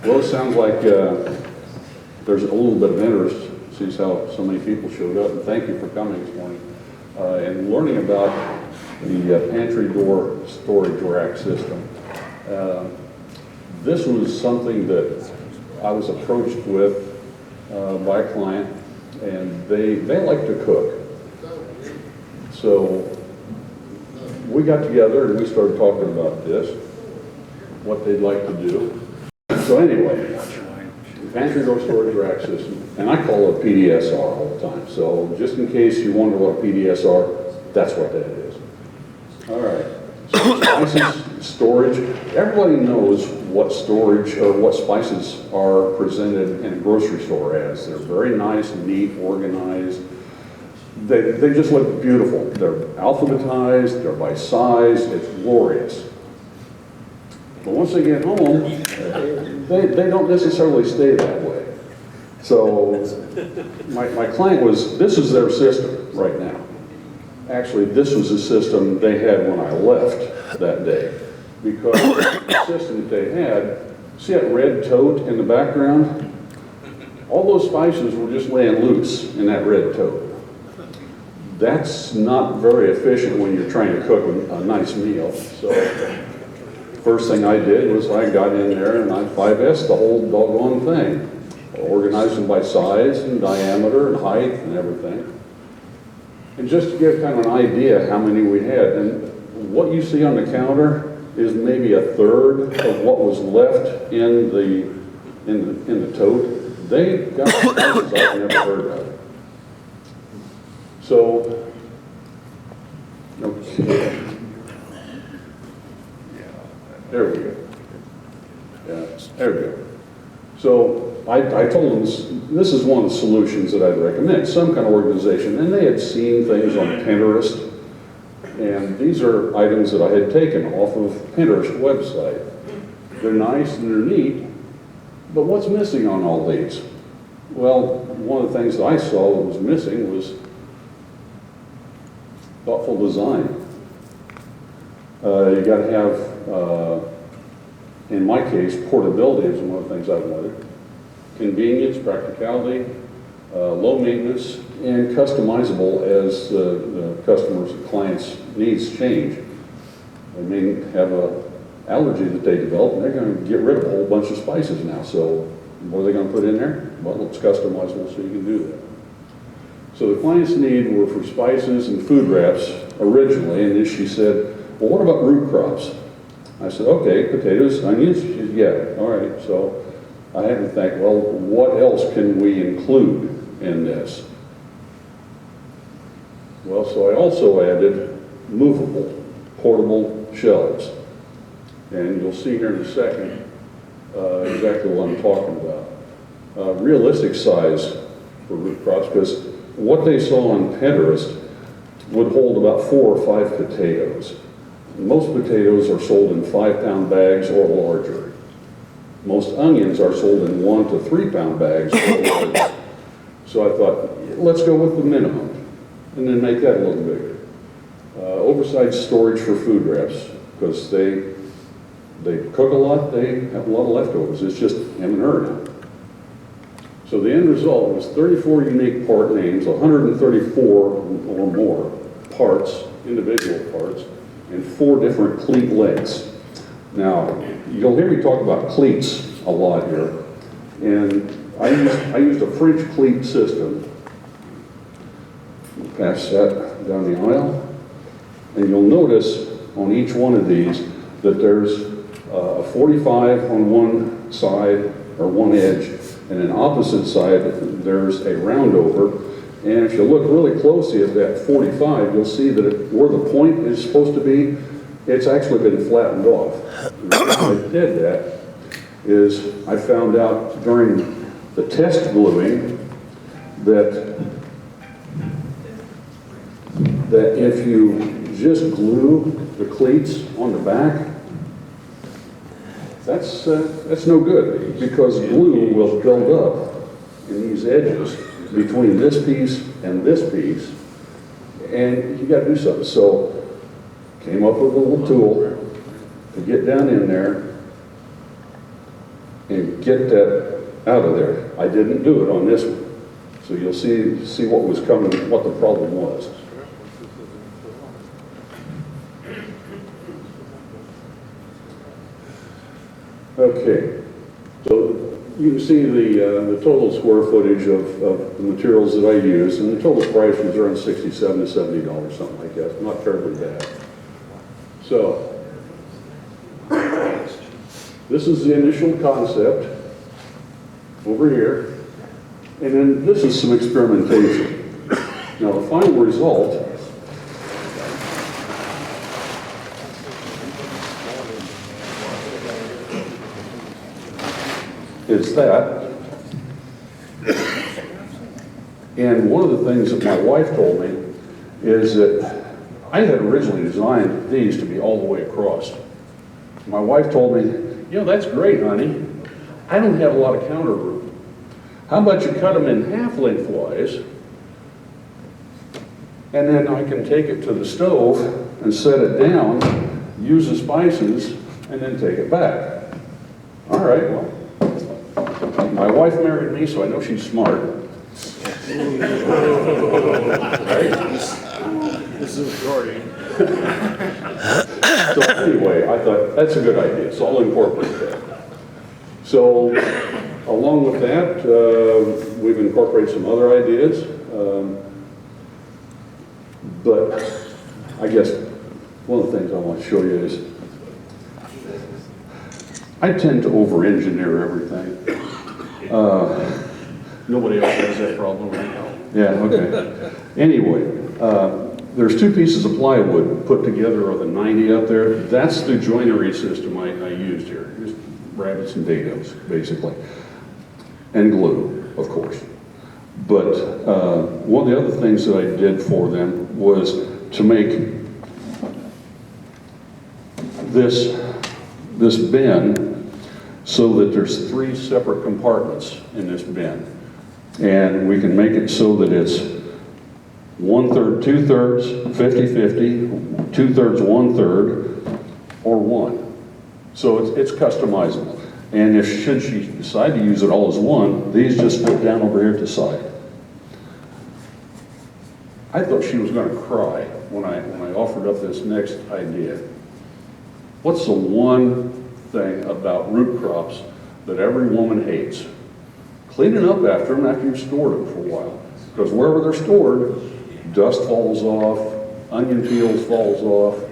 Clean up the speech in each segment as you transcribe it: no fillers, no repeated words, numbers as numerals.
Well, it sounds like there's a little bit of interest, sees how so many people showed up, and thank you for coming this morning, and learning about the pantry door storage rack system. This was something that I was approached with by a client, and they like to cook. So we got together and we started talking about this, what they'd like to do. So anyway, pantry door storage rack system, and I call it PDSR all the time. So just in case you wonder what a PDSR, that's what that is. All right, so spices, storage. Everybody knows what storage or what spices are presented in a grocery store as. They're very nice, neat, organized. They just look beautiful. They're alphabetized, they're by size, it's glorious. But once they get home, they don't necessarily stay that way. So my client this is their system right now. Actually, this was the system they had when I left that day. Because the system that they had, see that red tote in the background? All those spices were just laying loose in that red tote. That's not very efficient when you're trying to cook a nice meal. So first thing I did was I got in there and I 5S'd the whole doggone thing. Organized them by size and diameter and height and everything. And just to give kind of an idea how many we had, and what you see on the counter is maybe a third of what was left in the tote. They got spices I've never heard of. So, okay. There we go. Yeah, there we go. So I told them this is one of the solutions that I'd recommend, some kind of organization. And they had seen things on Pinterest. And these are items that I had taken off of Pinterest website. They're nice and they're neat, but what's missing on all these? Well, one of the things that I saw that was missing was thoughtful design. You got to have, in my case, portability is one of the things I wanted. Convenience, practicality, low maintenance, and customizable as the customers' and clients' needs change. They may have an allergy that they develop, and they're going to get rid of a whole bunch of spices now. So what are they going to put in there? Well, it's customizable, so you can do that. So the client's need were for spices and food wraps originally, and then she said, well, what about root crops? I said, okay, potatoes, onions? She said, yeah, all right. So I had to think, well, what else can we include in this? Well, so I also added movable, portable shelves. And you'll see here in a second exactly what I'm talking about. Realistic size for root crops, because what they saw on Pinterest would hold about 4 or 5 potatoes. Most potatoes are sold in 5-pound bags or larger. Most onions are sold in 1 to 3 pound bags or larger. So I thought, let's go with the minimum and then make that a little bigger. Oversized storage for food wraps, because they cook a lot, they have a lot of leftovers. It's just M and R now. So the end result was 34 unique part names, 134 or more parts, individual parts, and 4 different cleat lengths. Now, you'll hear me talk about cleats a lot here, and I used a French cleat system. Pass that down the aisle, and you'll notice on each one of these that there's a 45 on one side or one edge, and an opposite side there's a roundover. And if you look really closely at that 45, you'll see that where the point is supposed to be, it's actually been flattened off. And the reason I did that is I found out during the test gluing that if you just glue the cleats on the back, that's no good, because glue will build up in these edges between this piece and this piece, and you got to do something. So came up with a little tool to get down in there and get that out of there. I didn't do it on this one. So you'll see what was coming, what the problem was. Okay, so you can see the total square footage of the materials that I use, and the total price was around $67 to $70, something like that. Not terribly bad. So, this is the initial concept over here, and then this is some experimentation. Now, the final result is that. And one of the things that my wife told me is that I had originally designed these to be all the way across. My wife told me, you know, that's great, honey. I don't have a lot of counter room. How about you cut them in half lengthwise, and then I can take it to the stove and set it down, use the spices, and then take it back. All right, well, my wife married me, so I know she's smart. Right? This is recording. So anyway, I thought, that's a good idea, so I'll incorporate that. So, along with that, we've incorporated some other ideas. But I guess one of the things I want to show you is I tend to over-engineer everything. Nobody else has that problem right now. Yeah, okay. Anyway, there's two pieces of plywood put together with a 90 up there. That's the joinery system I used here. Just rabbits and dados, basically. And glue, of course. But one of the other things that I did for them was to make this bin so that there's 3 separate compartments in this bin. And we can make it so that it's 1/3, 2/3, 50-50, 2/3, 1/3, or 1. So it's customizable. And should she decide to use it all as one, these just fit down over here to the side. I thought she was going to cry when I offered up this next idea. What's the one thing about root crops that every woman hates? Cleaning up after them after you've stored them for a while. Because wherever they're stored, dust falls off, onion peels falls off.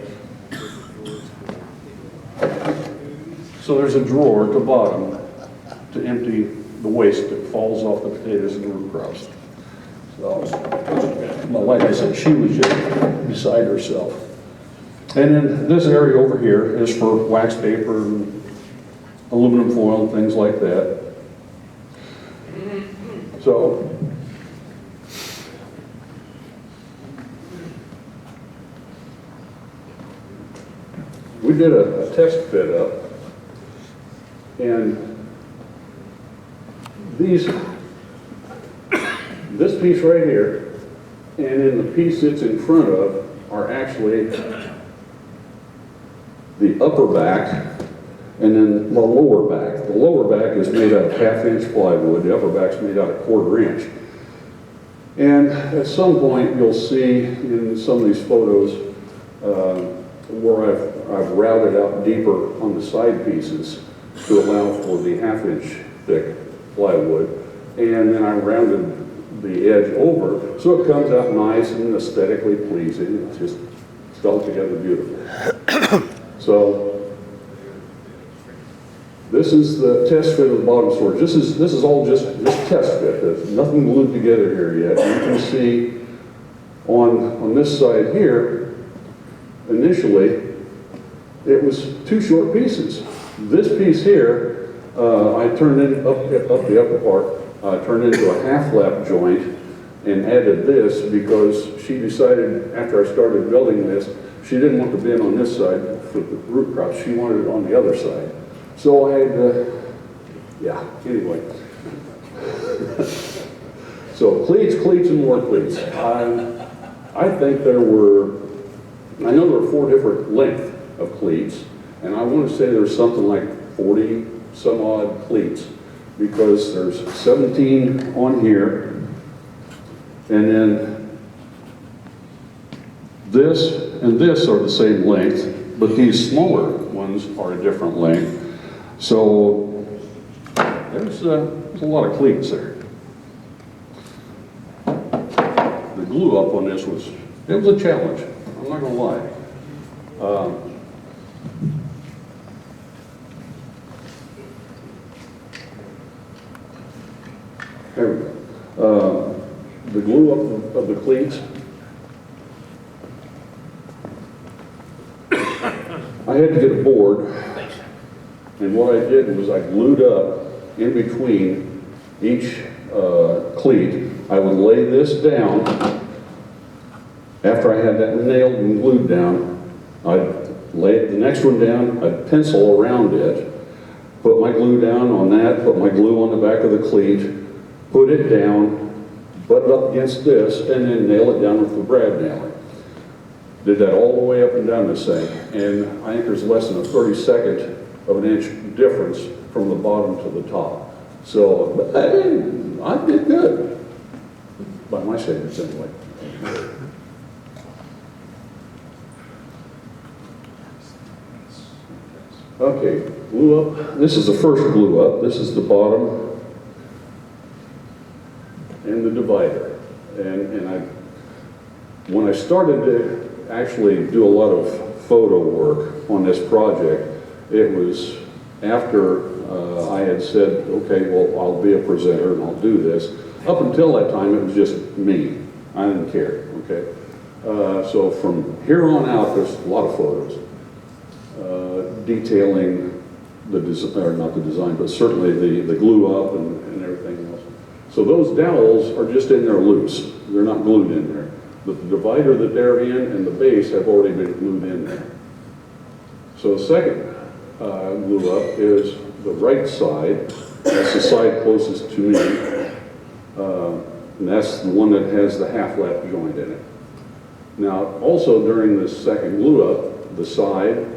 So there's a drawer at the bottom to empty the waste that falls off the potatoes and the root crops. So, like I said, she was just beside herself. And then this area over here is for wax paper and aluminum foil and things like that. So, we did a test fit up, and this piece right here, and then the piece it's in front of, are actually the upper back and then the lower back. The lower back is made out of 1/2-inch plywood, the upper back's made out of 1/4 inch. And at some point you'll see in some of these photos where I've routed out deeper on the side pieces to allow for the 1/2-inch thick plywood, and then I rounded the edge over so it comes out nice and aesthetically pleasing. It's just all together beautiful. So this is the test fit of the bottom storage. This is all just test fit. There's nothing glued together here yet. You can see on this side here, initially, it was 2 short pieces. This piece here, I turned it up the upper part, turned into a half-lap joint and added this because she decided after I started building this, she didn't want the bin on this side for the root crops. She wanted it on the other side. So I had, anyway. So cleats, and more cleats. I think I know there were 4 different lengths of cleats, and I want to say there's something like 40 some odd cleats, because there's 17 on here, and then this and this are the same length, but these smaller ones are a different length. So there's a lot of cleats there. The glue up on this was a challenge. I'm not gonna lie. There we go. The glue up of the cleats. I had to get a board, and what I did was I glued up in between each cleat. I would lay this down. After I had that nailed and glued down, I'd lay the next one down, I'd pencil around it, put my glue down on that, put my glue on the back of the cleat, put it down, butt it up against this, and then nail it down with the brad nailer. Did that all the way up and down this thing, and I think there's less than a 32nd of an inch difference from the bottom to the top. So I did good, by my standards anyway. Okay, glue up. This is the first glue up. This is the bottom and the divider. And when I started to actually do a lot of photo work on this project, it was after I had said, okay, well, I'll be a presenter and I'll do this. Up until that time, it was just me. I didn't care, okay? So from here on out, there's a lot of photos detailing the design, or not the design, but certainly the glue up and everything else. So those dowels are just in there loose. They're not glued in there. But the divider that they're in and the base have already been glued in there. So the second glue up is the right side. That's the side closest to me. And that's the one that has the half lap joint in it. Now, also during this second glue up, the side,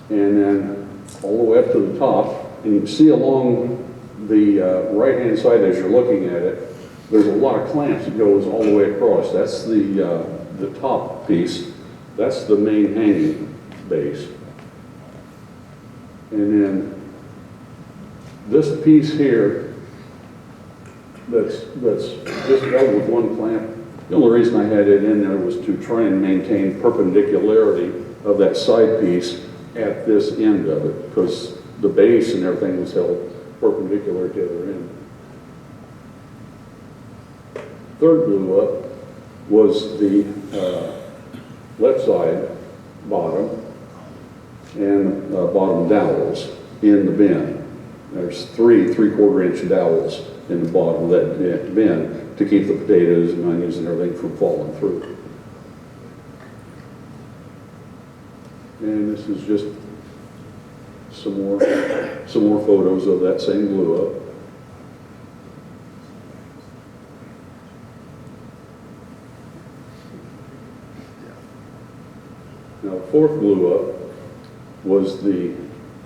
and then all the way up to the top, and you can see along the right-hand side as you're looking at it, there's a lot of clamps that goes all the way across. That's the top piece. That's the main hanging base. And then this piece here, that's just held with one clamp. The only reason I had it in there was to try and maintain perpendicularity of that side piece at this end of it, because the base and everything was held perpendicular to the other end. Third glue up was the left side bottom and bottom dowels in the bin. There's 3 3/4 inch dowels in the bottom of that bin to keep the potatoes and onions and everything from falling through. And this is just some more photos of that same glue up. Now, the fourth glue up was the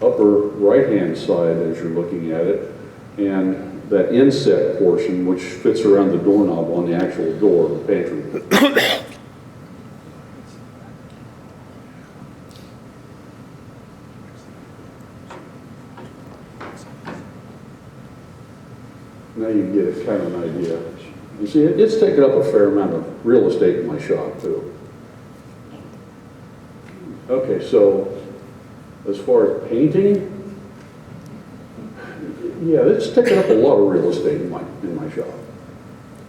upper right-hand side as you're looking at it, and that inset portion which fits around the doorknob on the actual door of the pantry. Now you can get a kind of an idea. You see, it's taken up a fair amount of real estate in my shop too. Okay, so as far as painting, yeah, it's taken up a lot of real estate in my shop.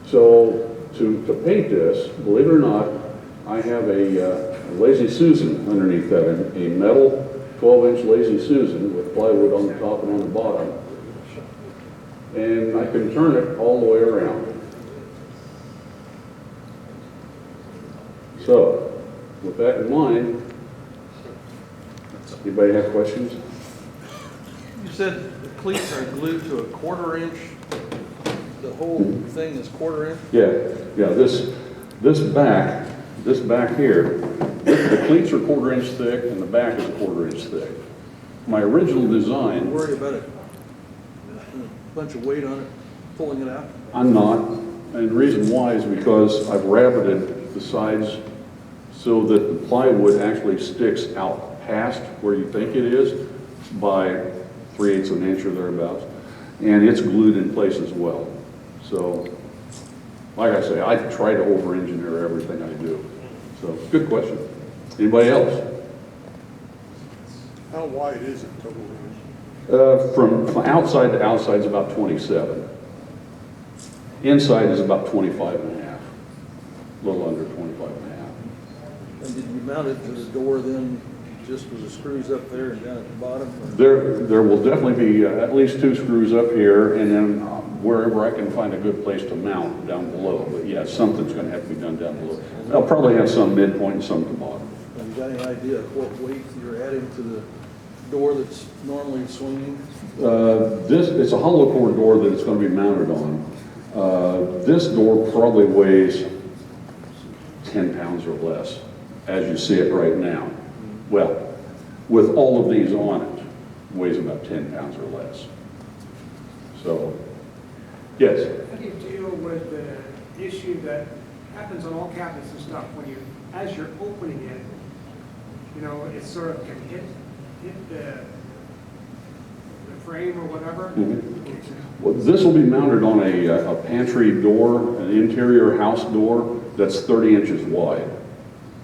So to paint this, believe it or not, I have a Lazy Susan underneath that, a metal 12-inch Lazy Susan with plywood on the top and on the bottom. And I can turn it all the way around. So, with that in mind, anybody have questions? You said the cleats are glued to a 1/4 inch. The whole thing is 1/4 inch? Yeah. This back here, the cleats are 1/4 inch thick and the back is 1/4 inch thick. my original Don't design, worry about it. A bunch of weight on it, pulling it out. I'm not, and the reason why is because I've rabbited the sides so that the plywood actually sticks out past where you think it is by 3/8 of an inch or thereabouts, and it's glued in place as well. So, like I say, I try to over-engineer everything I do. So, good question. Anybody else? How wide is it total? From outside to outside is about 27. Inside is about 25 and a half, a little under 25 and a half. And did you mount it to the door then, just with the screws up there and down at the bottom? or- There will definitely be at least 2 screws up here, and then wherever I can find a good place to mount down below. But yeah, something's going to have to be done down below. I'll probably have some midpoint and some at the bottom. Have you got any idea of what weight you're adding to the door that's normally swinging? It's a hollow core door that it's going to be mounted on. This door probably weighs 10 pounds or less, as you see it right now. Well, with all of these on it, weighs about 10 pounds or less. So, yes. How do you deal with the issue that happens on all cabinets and stuff, when you, as you're opening it, you know, it sort of can hit the frame or whatever? Well, this will be mounted on a pantry door, an interior house door that's 30 inches wide.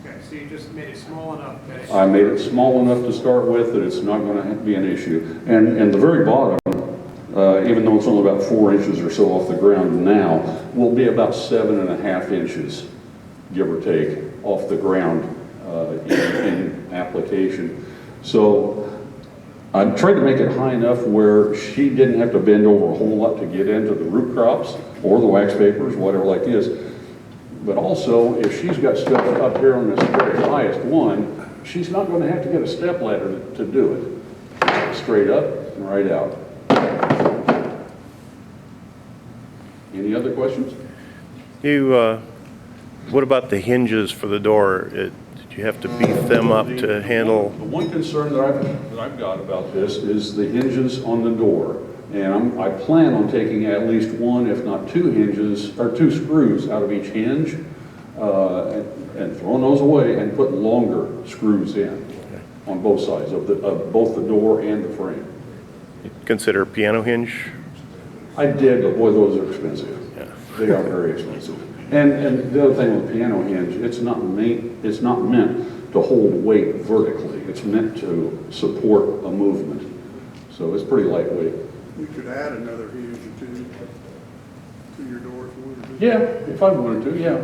Okay, so you just made it small enough that it... I made it small enough to start with that it's not going to be an issue. And the very bottom, even though it's only about 4 inches or so off the ground now, will be about 7.5 inches, give or take, off the ground in application. So I tried to make it high enough where she didn't have to bend over a whole lot to get into the root crops or the wax papers, whatever like this. But also, if she's got stuff up here on this very highest one, she's not going to have to get a step ladder to do it. Straight up and right out. Any other questions? What about the hinges for the door? Did you have to beef them up to handle? The one concern that I've got about this is the hinges on the door. And I plan on taking at least 1, if not 2 hinges, or 2 screws out of each hinge, and throwing those away and putting longer screws in on both sides of both the door and the frame. Consider a piano hinge? I did, but boy, those are expensive. Yeah. They are very expensive. And the other thing with the piano hinge, it's not meant to hold weight vertically. It's meant to support a movement. So it's pretty lightweight. You could add another hinge or two to your door if you wanted to. Yeah, if I wanted to, yeah.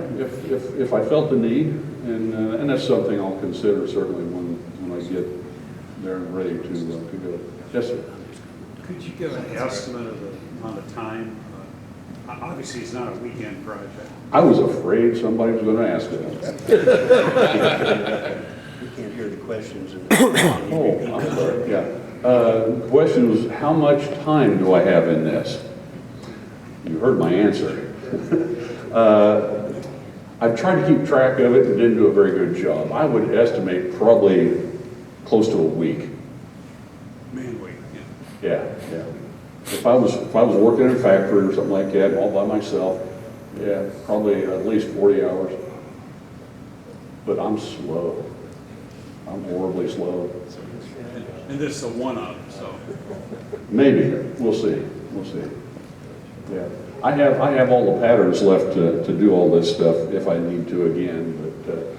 If I felt the need, and that's something I'll consider certainly when I get there and ready to go. Yes, sir. Could you give an estimate of the amount of time? Obviously, it's not a weekend project. I was afraid somebody was going to ask that. You can't hear the questions. Oh, I'm sorry, yeah. The question was, how much time do I have in this? You heard my answer. I've tried to keep track of it and didn't do a very good job. I would estimate probably close to a week. Man week, Yeah, yeah. If I was working in a factory or something like that, all by myself, yeah, probably at least 40 hours. But I'm slow. I'm horribly slow. And this is a one-up, so. Maybe, we'll see, we'll see. Yeah, I have all the patterns left to do all this stuff if I need to again, but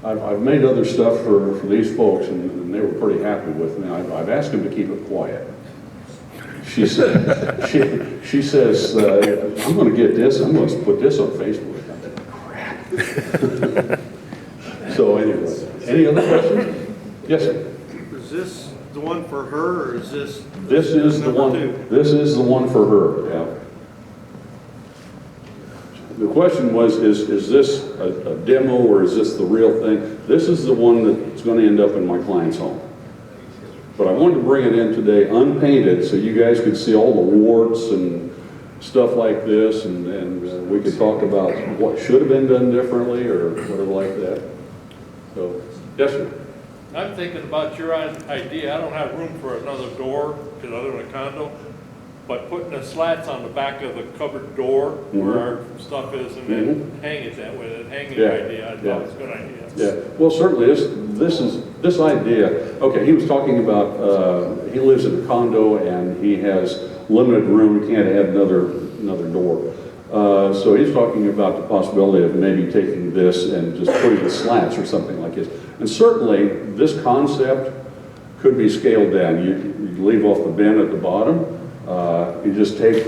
I've made other stuff for these folks and they were pretty happy with me. I've asked them to keep it quiet. She said, she says, I'm going to get this, I'm going to put this on Facebook. I'm like, crap. So anyway, any other questions? Yes, sir. Is this the one for her, or is this? This is the number one. 2? This is the one for her. Yeah. The question was, is this a demo or is this the real thing? This is the one that's going to end up in my client's home. But I wanted to bring it in today unpainted so you guys could see all the warts and stuff like this, and we could talk about what should have been done differently or whatever like that. So, yes, sir. I'm thinking about your idea. I don't have room for another door because I live in a condo, but putting the slats on the back of the cupboard door where our stuff is and then hang it that way, that hanging Yeah, idea, I thought was a good idea. Yeah, well, certainly, this idea, okay, he was talking about, he lives in a condo and he has limited room, can't add another door. So he's talking about the possibility of maybe taking this and just putting the slats or something like this. And certainly, this concept could be scaled down. You leave off the bin at the bottom, you just take,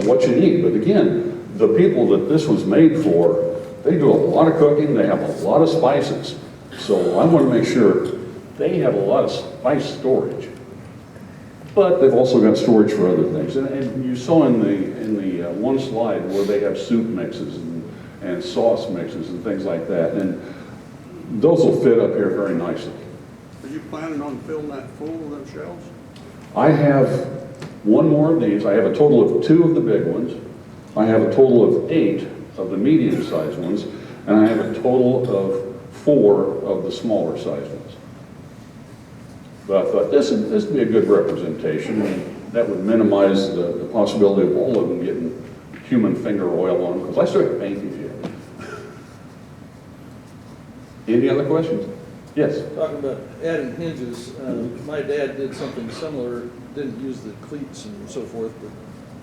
what you need. But again, the people that this was made for, they do a lot of cooking, they have a lot of spices. So I want to make sure they have a lot of spice storage. But they've also got storage for other things. And you saw in the one slide where they have soup mixes and sauce mixes and things like that. And those will fit up here very nicely. Are you planning on filling that full of those shelves? I have one more of these. I have a total of 2 of the big ones. I have a total of 8 of the medium-sized ones. And I have a total of 4 of the smaller-sized ones. But I thought this would be a good representation, and that would minimize the possibility of all of them getting human finger oil on them, because I still have paint these yet. Any other questions? Yes? Talking about adding hinges, my dad did something similar, didn't use the cleats and so forth, but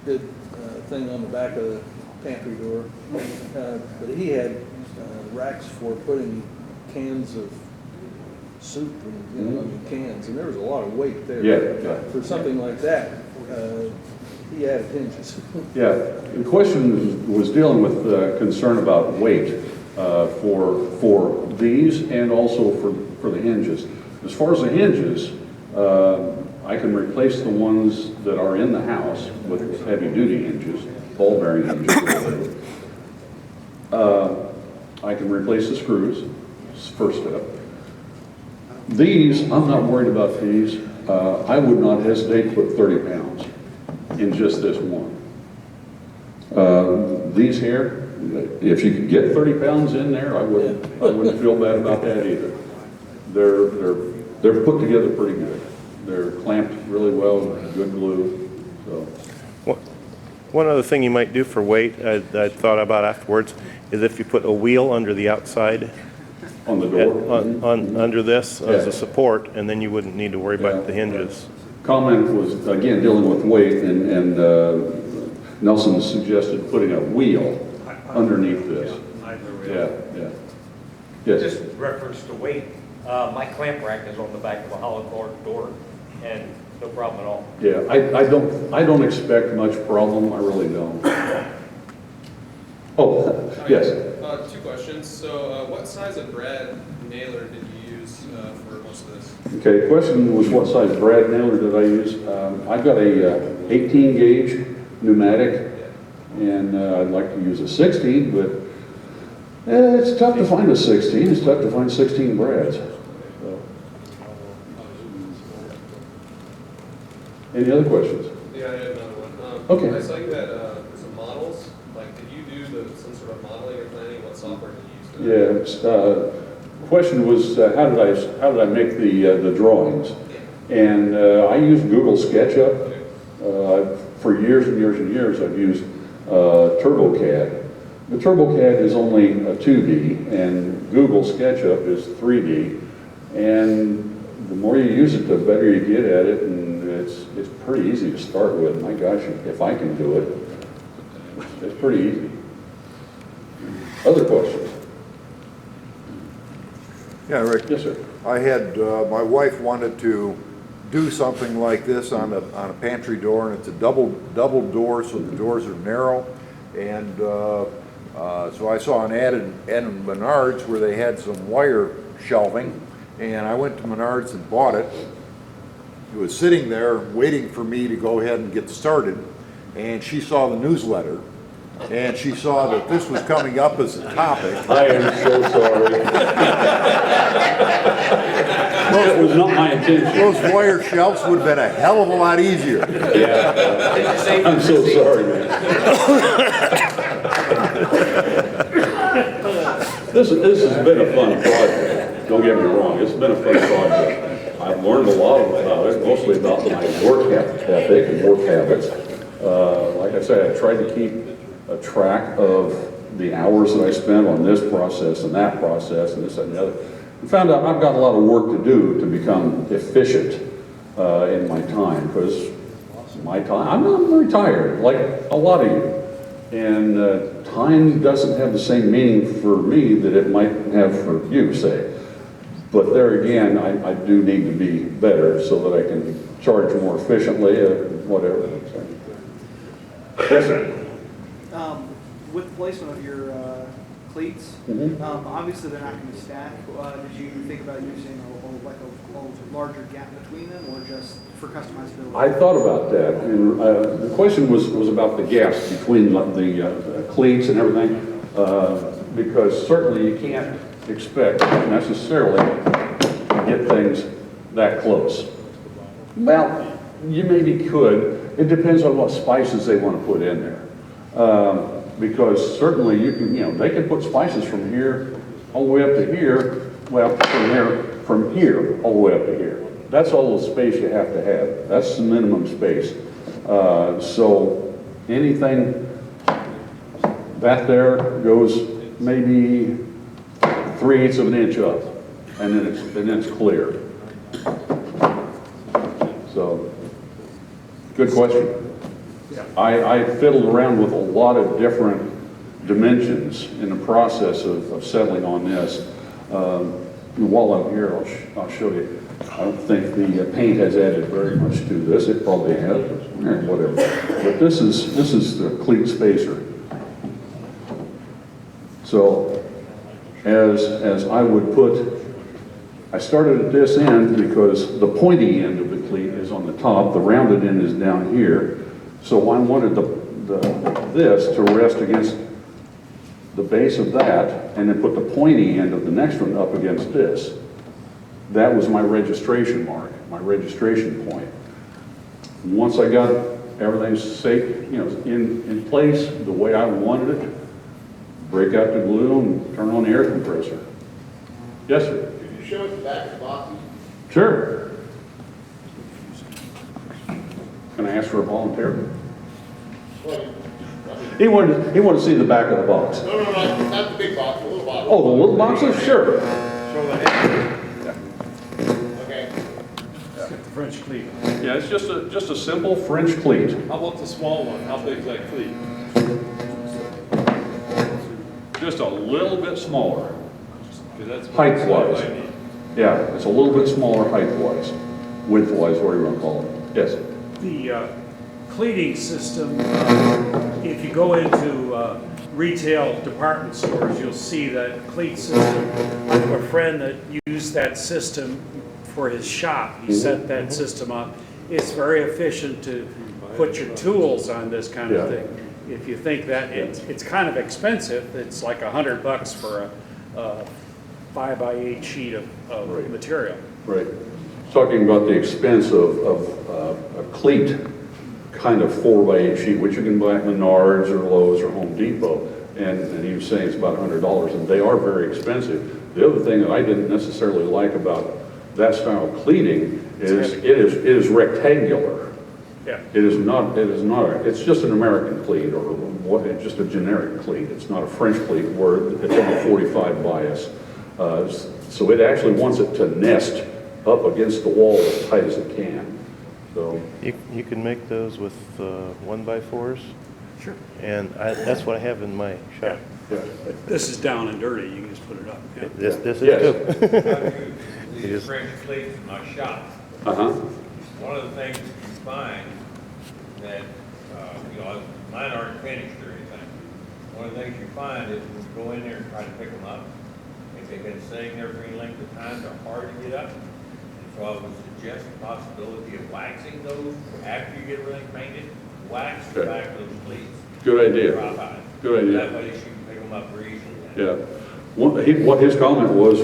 did a thing on the back of the pantry door. But he had racks for putting cans of soup and cans, and there was a lot of weight there. Yeah. For something like that, he added hinges. Yeah, the question was dealing with concern about weight for these and also for the hinges. As far as the hinges, I can replace the ones that are in the house with heavy-duty hinges, ball bearing hinges. I can replace the screws, first step. These, I'm not worried about these. I would not hesitate to put 30 pounds in just this one. These here, if you could get 30 pounds in there, I wouldn't feel bad about that either. They're put together pretty good. They're clamped really well, good glue. So. One other thing you might do for weight, I thought about afterwards, is if you put a wheel under the outside. On the door? Under this as a support, and then you wouldn't need to worry about the hinges. Comment was, again, dealing with weight, and Nelson suggested putting a wheel underneath this. Yeah. Yes? Just reference to weight, my clamp rack is on the back of a hollow core door, and no problem at all. Yeah, I don't expect much problem, I really don't. Oh, yes? 2 questions. So what size of brad nailer did you use for most of this? Okay, the question was what size brad nailer did I use? I've got a 18 gauge pneumatic, and I'd like to use a 16, but it's tough to find a 16. It's tough to find 16 brads. So. Any other questions? Yeah, I had another one. Okay. I saw you had some models. Like, did you do some sort of modeling or planning? What software did you use? Yeah. Question was how did I make the drawings? And I used Google SketchUp. For years and years and years, I've used TurboCAD. The TurboCAD is only a 2D, and Google SketchUp is 3D. And the more you use it, the better you get at it, and it's pretty easy to start with. My gosh, if I can do it, it's pretty easy. Other questions? Yeah, Rick. Yes, sir. I had, my wife wanted to do something like this on a pantry door, and it's a double door, so the doors are narrow. And so I saw an ad in Menards where they had some wire shelving, and I went to Menards and bought it. It was sitting there waiting for me to go ahead and get started, and she saw the newsletter, and she saw that this was coming up as a topic. I am so sorry. That was not my intention. Those wire shelves would have been a hell of a lot easier. Yeah. I'm so sorry, man. This has been a fun project. Don't get me wrong, it's been a fun project. I've learned a lot about it, mostly about my work ethic and work habits. Like I said, I tried to keep a track of the hours that I spent on this process and that process and this and the other. And found out I've got a lot of work to do to become efficient in my time, because my time, I'm retired, like a lot of you. And time doesn't have the same meaning for me that it might have for you, say. But there again, I do need to be better so that I can charge more efficiently, whatever. Yes, sir. With the placement of your cleats, obviously they're not going to stack. Did you think about using a larger gap between them, or just for customizability? I thought about that, and the question was about the gaps between the cleats and everything, because certainly you can't expect necessarily to get things that close. Well, you maybe could. It depends on what spices they want to put in there. Because certainly you can, they can put spices from here all the way up to here, well, from here all the way up to here. That's all the space you have to have. That's the minimum space. So anything that there goes maybe 3/8 of an inch up, and then it's clear. So, good question. I fiddled around with a lot of different dimensions in the process of settling on this. While I'm here, I'll show you. I don't think the paint has added very much to this. It probably has, but whatever. But this is the cleat spacer. So as I would I started at this end because the pointy end of the cleat is on the top, the rounded end is down here. So I wanted this to rest against the base of that, and then put the pointy end of the next one up against this. That was my registration mark, my registration point. Once I got everything safe, in place the way I wanted it, break out the glue and turn on the air compressor. Yes, sir. Could you show us the back of the boxes? Sure. Can I ask for a volunteer? He wanted to see the back of the box. No, not the big box, the little box. Oh, the little boxes? Sure. Show the head. Okay. Let's get the French cleat. Yeah, it's just a simple French cleat. How about the small one? How big is that cleat? Just a little bit smaller. Because that's Height-wise. I need. Yeah, it's a little bit smaller height-wise. Width-wise, whatever you want to call it. Yes. The cleating system, if you go into retail department stores, you'll see that cleat system. I have a friend that used that system for his shop. He set that system up. It's very efficient to put your tools on this kind of thing. If you think that it's kind of expensive, it's like $100 for a 5x8 sheet of material. Right. Talking about the expense of a cleat kind of 4x8 sheet, which you can buy at Menards or Lowe's or Home Depot, and he was saying it's about $100, and they are very expensive. The other thing that I didn't necessarily like about that style of cleating is it is rectangular. Yeah. It is not, it's just an American cleat, or what, it's just a generic cleat. It's not a French cleat where it's on a 45 bias. So it actually wants it to nest up against the wall as tight as it can. So You can make those with 1x4s. Sure. And that's what I have in my shop. yeah. This is down and dirty. You can just put it up. Yeah. This is Yes. too. These French cleats in my shop. Uh-huh. One of the things you find that, mine aren't finished or anything. One of the things you find is when you go in there and try to pick them up, if they've been sitting there for any length of time, they're hard to get up. And so I would suggest the possibility of waxing those after you get everything painted. Wax the back of those cleats. Good idea. Drop out. Good idea. That way you can pick them up very easily. Yeah. What his comment was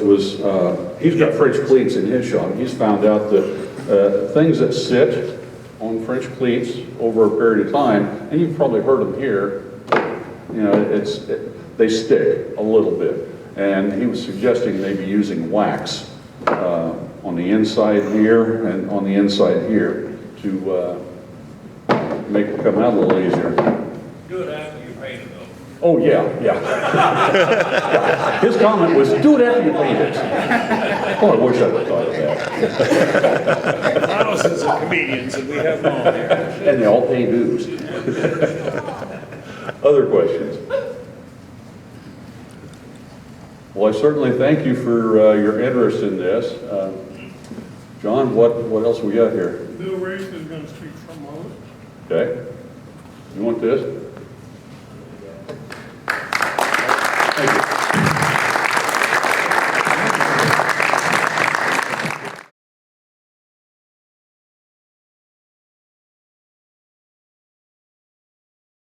he's got French cleats in his shop. He's found out that things that sit on French cleats over a period of time, and you've probably heard them here, they stick a little bit. And he was suggesting maybe using wax on the inside here and on the inside here to make it come out a little easier. Do it after you paint it though. Oh, yeah. Yeah. His comment was, do it after you paint it. Oh, I wish I would have thought of that. Thousands of comedians, and we have them all here. And they all pay dues. Other questions? Well, I certainly thank you for your interest in this. John, what else we got here? Bill Race is gonna speak from all. Okay. You want this?